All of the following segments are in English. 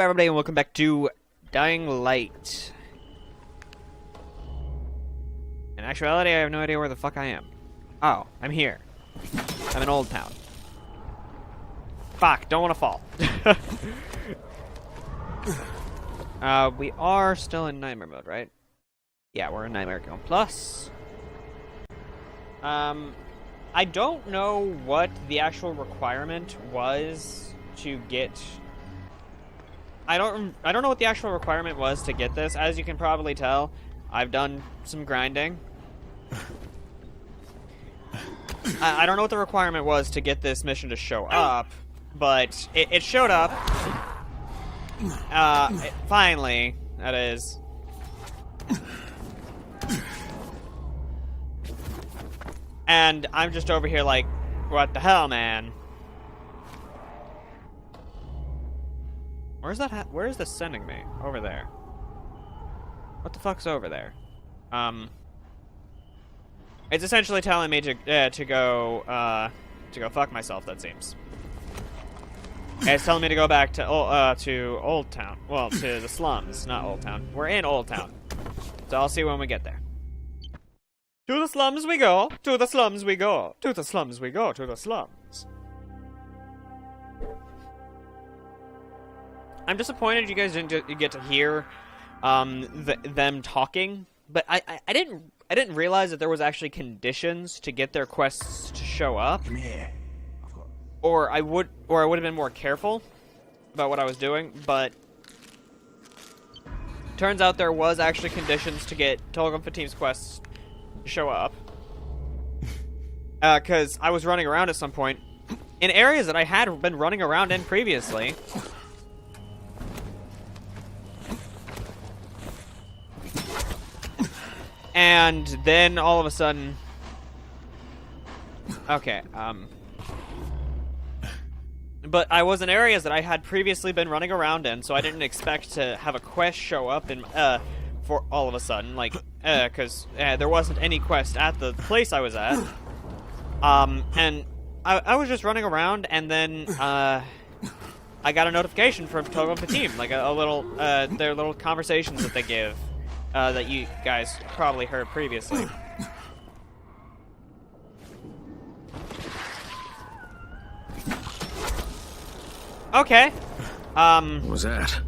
everybody, and welcome back to Dying Light. In actuality, I have no idea where the fuck I am. Oh, I'm here. I'm in Old Town. Fuck, don't want to fall. We are still in Nightmare mode, right? Yeah, we're in Nightmare Mode Plus. I don't know what the actual requirement was to get... I don't know what the actual requirement was to get this. As you can probably tell, I've done some grinding. I don't know what the requirement was to get this mission to show up, but it showed up. Finally, that is. And I'm just over here like, what the hell, man? Where's that? Where is this sending me? Over there. What the fuck's over there? It's essentially telling me to go fuck myself. That seems. It's telling me to go back to Old Town. Well, to the slums, not Old Town. We're in Old Town, so I'll see when we get there. To the slums we go. To the slums we go. To the slums we go. To the slums. I'm disappointed you guys didn't get to hear them talking, but I didn't realize that there was actually conditions to get their quests to show up. Come here. Or I would have been more careful about what I was doing, but turns out there was actually conditions to get Tolgum Fatim's quests to show up. Because I was running around at some point in areas that I had been running around in previously. And then all of a sudden, okay, but I was in areas that I had previously been running around in, so I didn't expect to have a quest show up in, for all of a sudden, like, because there wasn't any quest at the place I was at, and I was just running around, and then, I got a notification from Togum Fatim, like a little, their little conversations that they give. That you guys probably heard previously. Okay. What was that?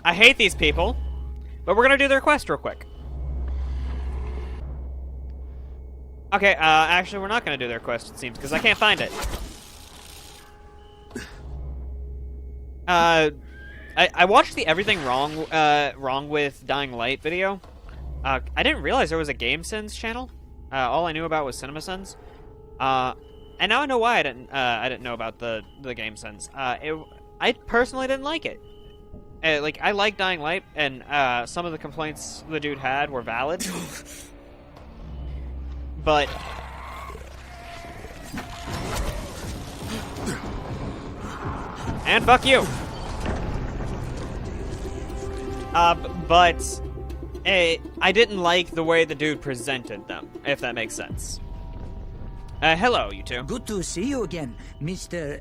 I hate these people, but we're gonna do their quest real quick. Okay, actually we're not gonna do their quest, it seems, because I can't find it. I watched the Everything Wrong with Dying Light video. I didn't realize there was a GameSins channel. All I knew about was CinemaSins. And now I know why I didn't know about the GameSins. I personally didn't like it. Like, I like Dying Light, and some of the complaints the dude had were valid. But and fuck you. But I didn't like the way the dude presented them, if that makes sense. Hello, you two. Good to see you again, Mr.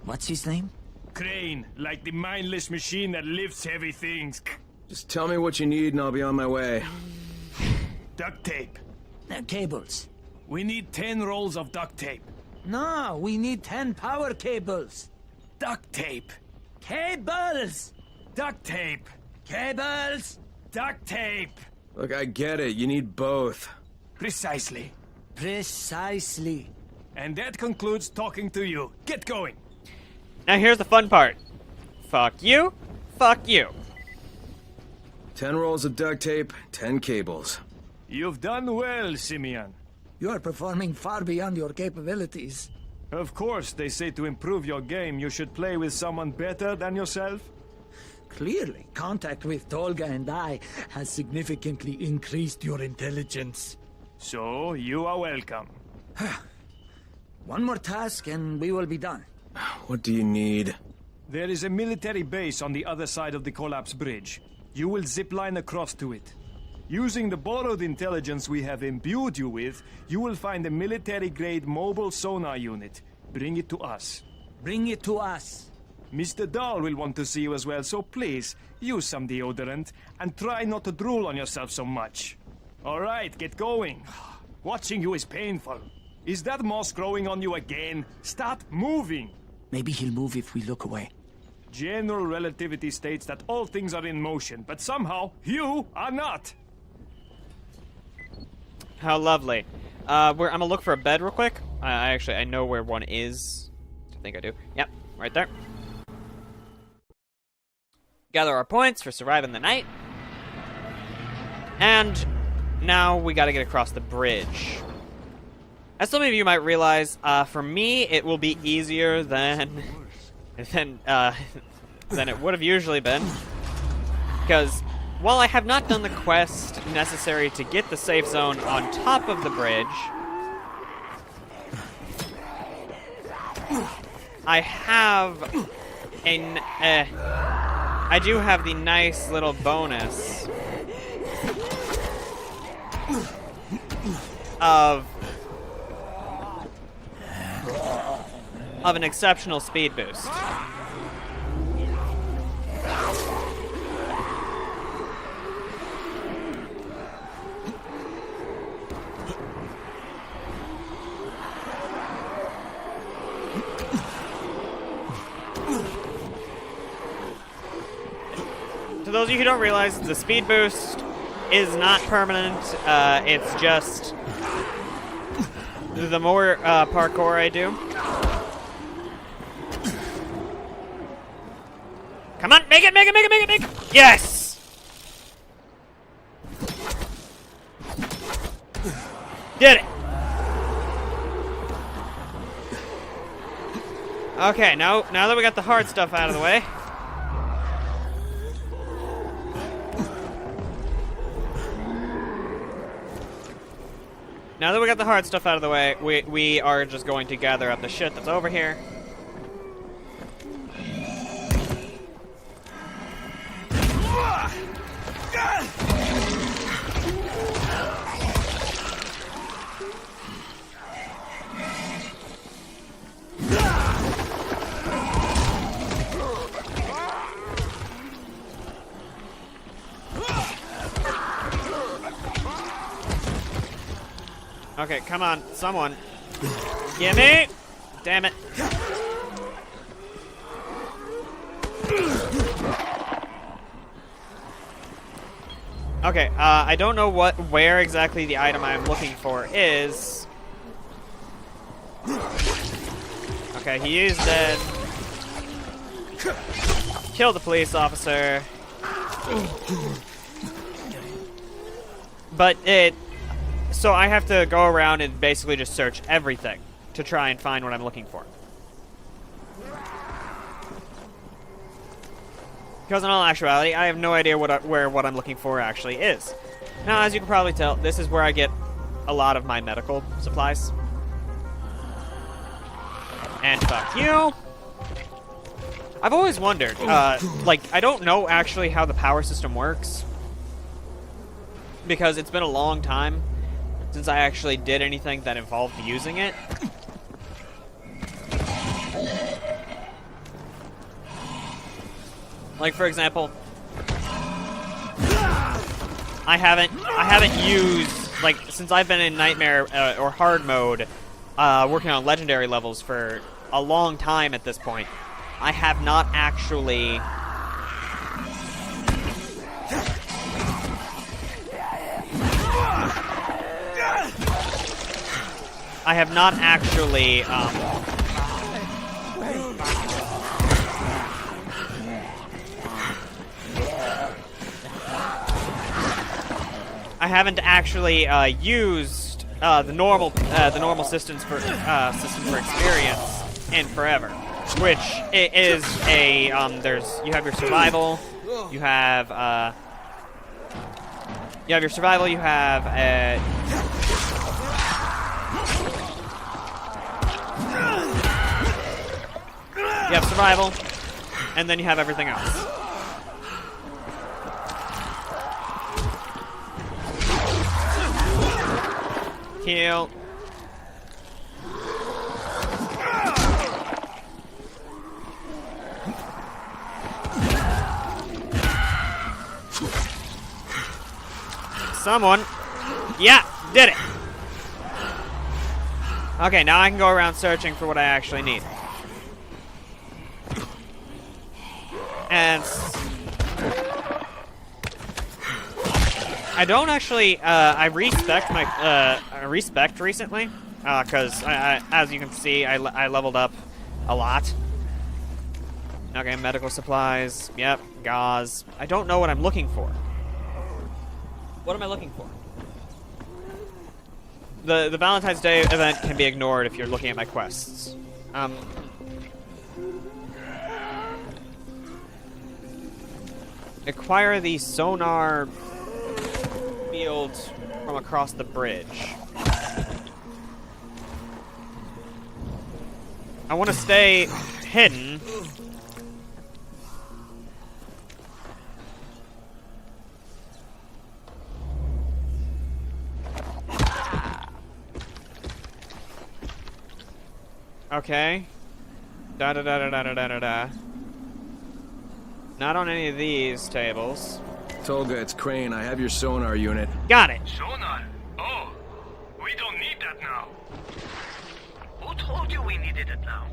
What's his name? Crane, like the mindless machine that lifts heavy things. Just tell me what you need and I'll be on my way. Duct tape. Cables. We need 10 rolls of duct tape. No, we need 10 power cables. Duct tape. Cables! Duct tape. Cables! Duct tape. Look, I get it. You need both. Precisely. Precisely. And that concludes talking to you. Get going. Now here's the fun part. Fuck you. Fuck you. 10 rolls of duct tape, 10 cables. You've done well, Simeon. You are performing far beyond your capabilities. Of course, they say to improve your game, you should play with someone better than yourself. Clearly, contact with Tolga and I has significantly increased your intelligence. So, you are welcome. One more task and we will be done. What do you need? There is a military base on the other side of the collapsed bridge. You will zipline across to it. Using the borrowed intelligence we have imbued you with, you will find a military-grade mobile sonar unit. Bring it to us. Bring it to us. Mr. Dahl will want to see you as well, so please, use some deodorant, and try not to drool on yourself so much. Alright, get going. Watching you is painful. Is that moss growing on you again? Start moving! Maybe he'll move if we look away. General relativity states that all things are in motion, but somehow, you are not! How lovely. I'm gonna look for a bed real quick. I know where one is. I think I do. Yep, right there. Gather our points for surviving the night. And now we gotta get across the bridge. As some of you might realize, for me, it will be easier than it would have usually been. Because while I have not done the quest necessary to get the safe zone on top of the bridge, I do have the nice little bonus of an exceptional speed boost. To those of you who don't realize, the speed boost is not permanent. It's just the more parkour I do. Come on, make it, make it, make it, make it, make it! Yes! Did it! Okay, now that we got the hard stuff out of the way. Now that we got the hard stuff out of the way, we are just going to gather up the shit that's over here. Okay, come on, someone. Gimme! Damn it. Okay, I don't know where exactly the item I'm looking for is. Okay, he is dead. Kill the police officer. But so I have to go around and basically just search everything to try and find what I'm looking for. Because in all actuality, I have no idea where what I'm looking for actually is. Now, as you can probably tell, this is where I get a lot of my medical supplies. And fuck you. I've always wondered, like, I don't know actually how the power system works. Because it's been a long time since I actually did anything that involved using it. Like, for example, I haven't used, like, since I've been in Nightmare or Hard mode, working on legendary levels for a long time at this point, I have not actually used the normal systems for experience in forever, which is a you have your survival, you have survival, and then you have everything else. Heal. Someone. Yeah, did it. Okay, now I can go around searching for what I actually need. And I don't actually. I respect my. Respect recently, because as you can see, I leveled up a lot. Okay, medical supplies. Yep, gauze. I don't know what I'm looking for. What am I looking for? The Valentine's Day event can be ignored if you're looking at my quests. Acquire the sonar field from across the bridge. I want to stay hidden. Okay. Da da da da da da da da. Not on any of these tables. Tolga, it's Crane. I have your sonar unit. Got it. Sonar? Oh, we don't need that now. Who told you we needed it now?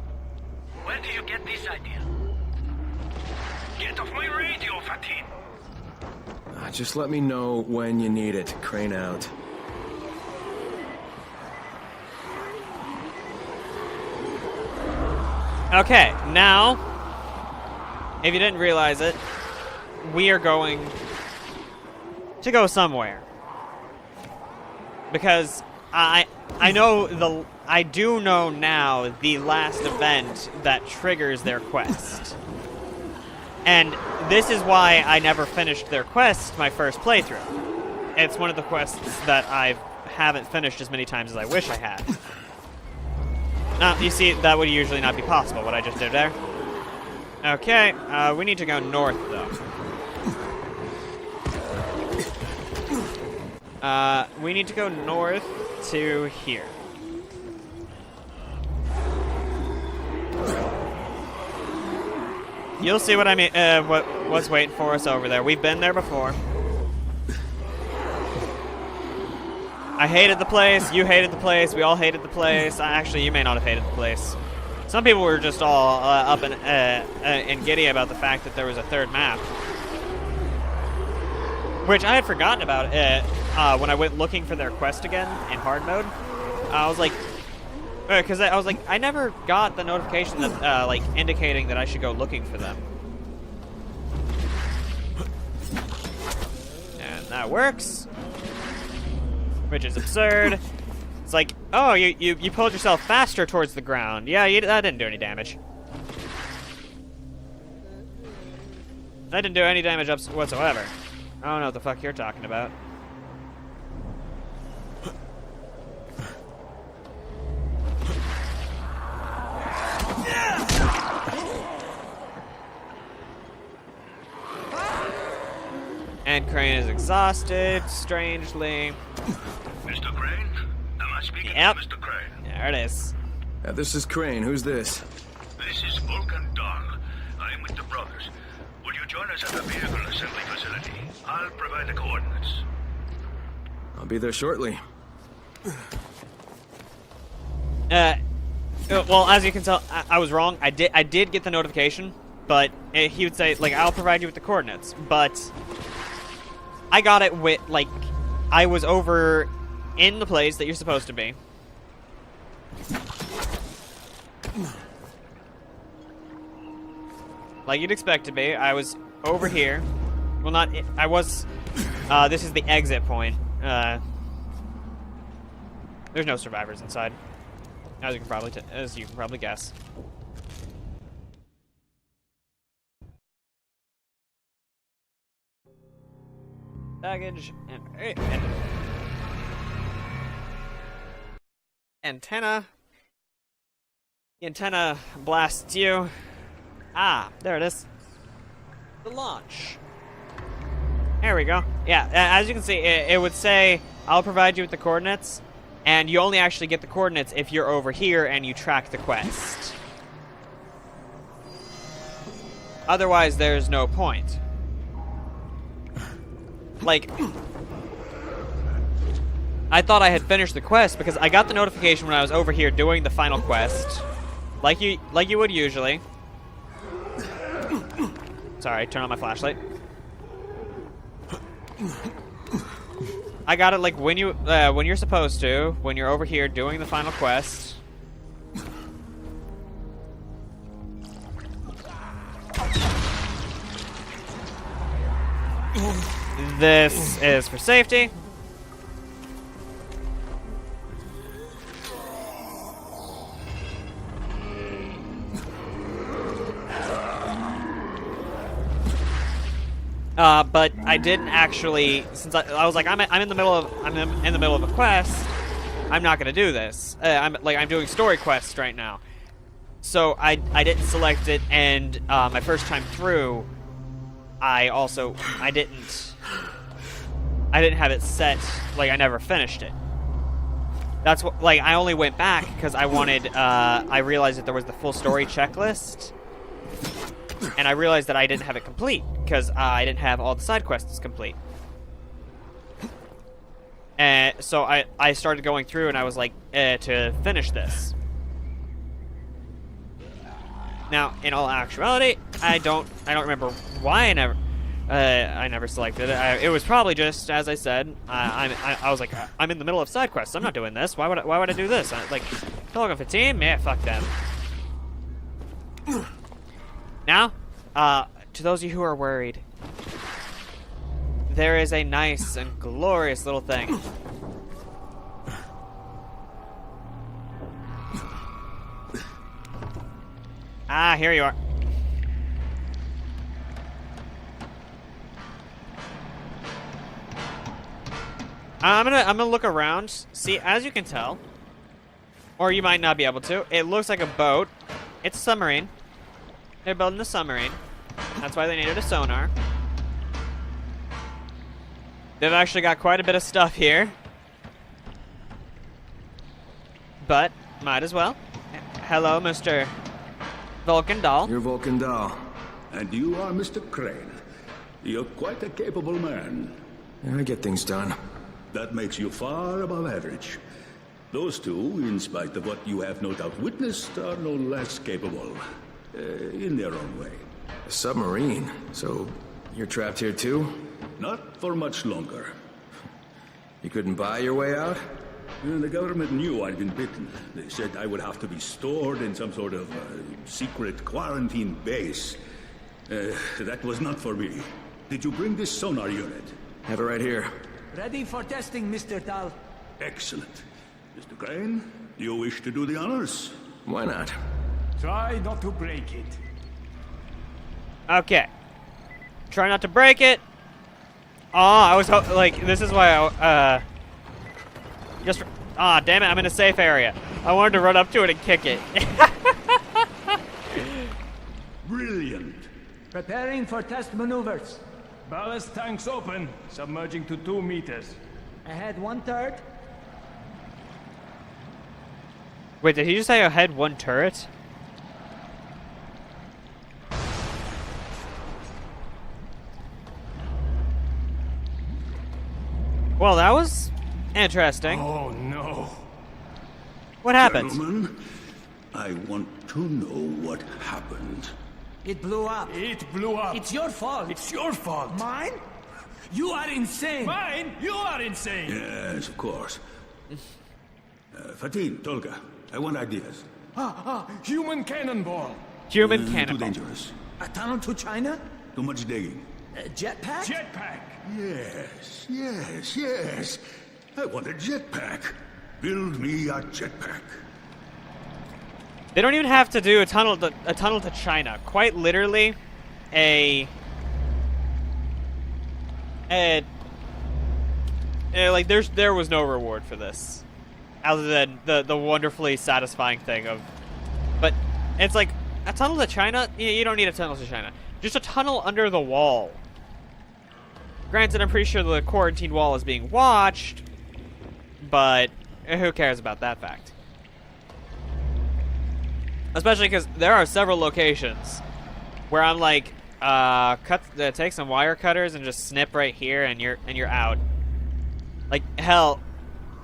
Where did you get this idea? Get off my radio, Fatin! Just let me know when you need it. Crane out. Okay, now, if you didn't realize it, we are going to go somewhere. Because I do know now the last event that triggers their quest. And this is why I never finished their quest my first playthrough. It's one of the quests that I haven't finished as many times as I wish I had. Now, you see, that would usually not be possible, what I just did there. Okay, we need to go north, though. We need to go north to here. You'll see what I mean, what's waiting for us over there. We've been there before. I hated the place, you hated the place, we all hated the place. Actually, you may not have hated the place. Some people were just all up and giddy about the fact that there was a third map. Which I had forgotten about when I went looking for their quest again in hard mode. I was like, because I was like, I never got the notification that like indicating that I should go looking for them. And that works, which is absurd. It's like, oh, you pulled yourself faster towards the ground. Yeah, that didn't do any damage. That didn't do any damage whatsoever. I don't know what the fuck you're talking about. And Crane is exhausted, strangely. Mr. Crane? Am I speaking Yep. to Mr. Crane? There it is. This is Crane. Who's this? This is Vulcan Dahl. I am with the brothers. Will you join us at the vehicle assembly facility? I'll provide the coordinates. I'll be there shortly. Well, as you can tell, I was wrong. I did get the notification, but he would say, like, I'll provide you with the coordinates. But I got it with, like, I was over in the place that you're supposed to be. Like you'd expect to be. I was over here. Well, not... I was... this is the exit point. There's no survivors inside. As you can probably guess. Baggage and antenna. The antenna blasts you. Ah, there it is. The launch. There we go. Yeah, as you can see, it would say, I'll provide you with the coordinates, and you only actually get the coordinates if you're over here and you track the quest. Otherwise, there's no point. like, I thought I had finished the quest because I got the notification when I was over here doing the final quest, like you would usually. Sorry, turn on my flashlight. I got it like when you're supposed to, when you're over here doing the final quest. This is for safety. But I didn't actually, since I was like, I'm in the middle of a quest. I'm not gonna do this. I'm doing story quests right now, so I didn't select it. And my first time through, I didn't have it set. Like, I never finished it. That's what, like, I only went back because I wanted. I realized that there was the full story checklist. And I realized that I didn't have it complete because I didn't have all the side quests complete. And so I started going through and I was like, to finish this. Now, in all actuality, I don't remember why I never selected it. It was probably just, as I said, I was like, I'm in the middle of side quests. I'm not doing this. Why would I do this? Like, Telegram for team? Yeah, fuck them. Now, to those of you who are worried, there is a nice and glorious little thing. Ah, here you are. I'm gonna look around. See, as you can tell, or you might not be able to, it looks like a boat. It's a submarine. They're building a submarine. That's why they needed a sonar. They've actually got quite a bit of stuff here. But, might as well. Hello, Mr. Vulcan Doll. You're Vulcan Doll. And you are Mr. Crane. You're quite a capable man. Yeah, I get things done. That makes you far above average. Those two, in spite of what you have no doubt witnessed, are no less capable. In their own way. A submarine? So, you're trapped here too? Not for much longer. You couldn't buy your way out? The government knew I'd been bitten. They said I would have to be stored in some sort of secret quarantine base. That was not for me. Did you bring this sonar unit? Have it right here. Ready for testing, Mr. Dahl. Excellent. Mr. Crane, do you wish to do the honors? Why not? Try not to break it. Okay. Try not to break it. Oh, I was like, this is why I, damn it, I'm in a safe area. I wanted to run up to it and kick it. Brilliant. Preparing for test maneuvers. Ballast tanks open, submerging to 2 meters. Ahead 1/3. Wait, did he just say ahead 1 turret? Well, that was interesting. Oh no. What happened? Gentlemen, I want to know what happened. It blew up. It blew up. It's your fault. It's your fault. Mine? You are insane. Mine? You are insane. Yes, of course. Fatin, Tolga, I want ideas. Human cannonball. Human Too cannonball. dangerous. A tunnel to China? Too much digging. A jetpack? Jetpack. Yes. I want a jetpack. Build me a jetpack. They don't even have to do a tunnel to China. Quite literally, like there was no reward for this, other than the wonderfully satisfying thing of. But it's like a tunnel to China. You don't need a tunnel to China. Just a tunnel under the wall. Granted, I'm pretty sure the quarantine wall is being watched, but who cares about that fact? Especially because there are several locations where I'm like, take some wire cutters and just snip right here, and you're out. Like hell,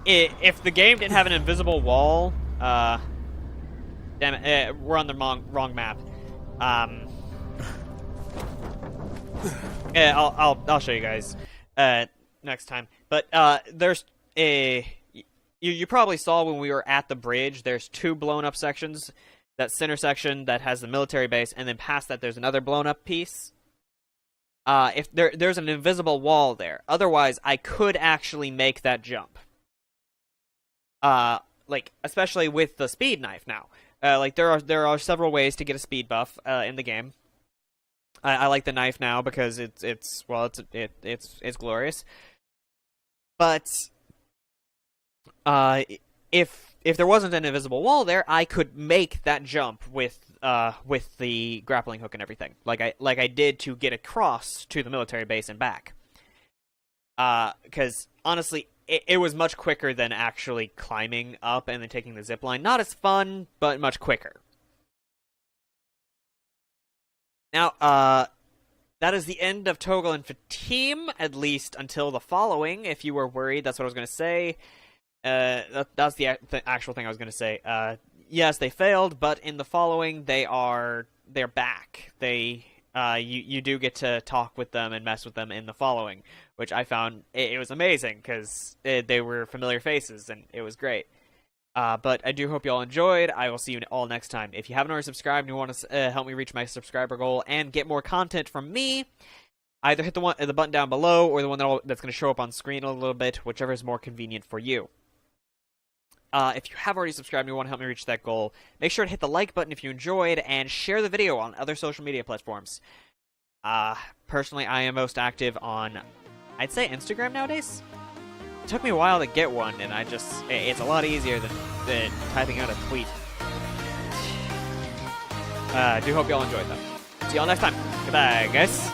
if the game didn't have an invisible wall, damn it, we're on the wrong map. Yeah, I'll show you guys next time. But there's a you probably saw when we were at the bridge. There's 2 blown up sections. That center section that has the military base, and then past that there's another blown up piece. If there's an invisible wall there. Otherwise, I could actually make that jump. Like especially with the speed knife now. Like there are several ways to get a speed buff in the game. I like the knife now because it's glorious. But if there wasn't an invisible wall there, I could make that jump with the grappling hook and everything, like I did to get across to the military base and back. Because honestly, it was much quicker than actually climbing up and then taking the zip line. Not as fun, but much quicker. Now, that is the end of Toggle and Fatim, at least until the following. If you were worried, that's what I was going to say. That's the actual thing I was going to say. Yes, they failed, but in the following, they're back. You do get to talk with them and mess with them in the following, which I found it was amazing because they were familiar faces and it was great. But I do hope you all enjoyed. I will see you all next time. If you haven't already subscribed and you want to help me reach my subscriber goal and get more content from me, either hit the button down below or the one that's going to show up on screen a little bit, whichever is more convenient for you. If you have already subscribed and you want to help me reach that goal, make sure to hit the like button if you enjoyed, and share the video on other social media platforms. Personally, I am most active on, I'd say, Instagram nowadays. It took me a while to get one, and it's a lot easier than typing out a tweet. I do hope you all enjoyed, though. See y'all next time. Goodbye, guys.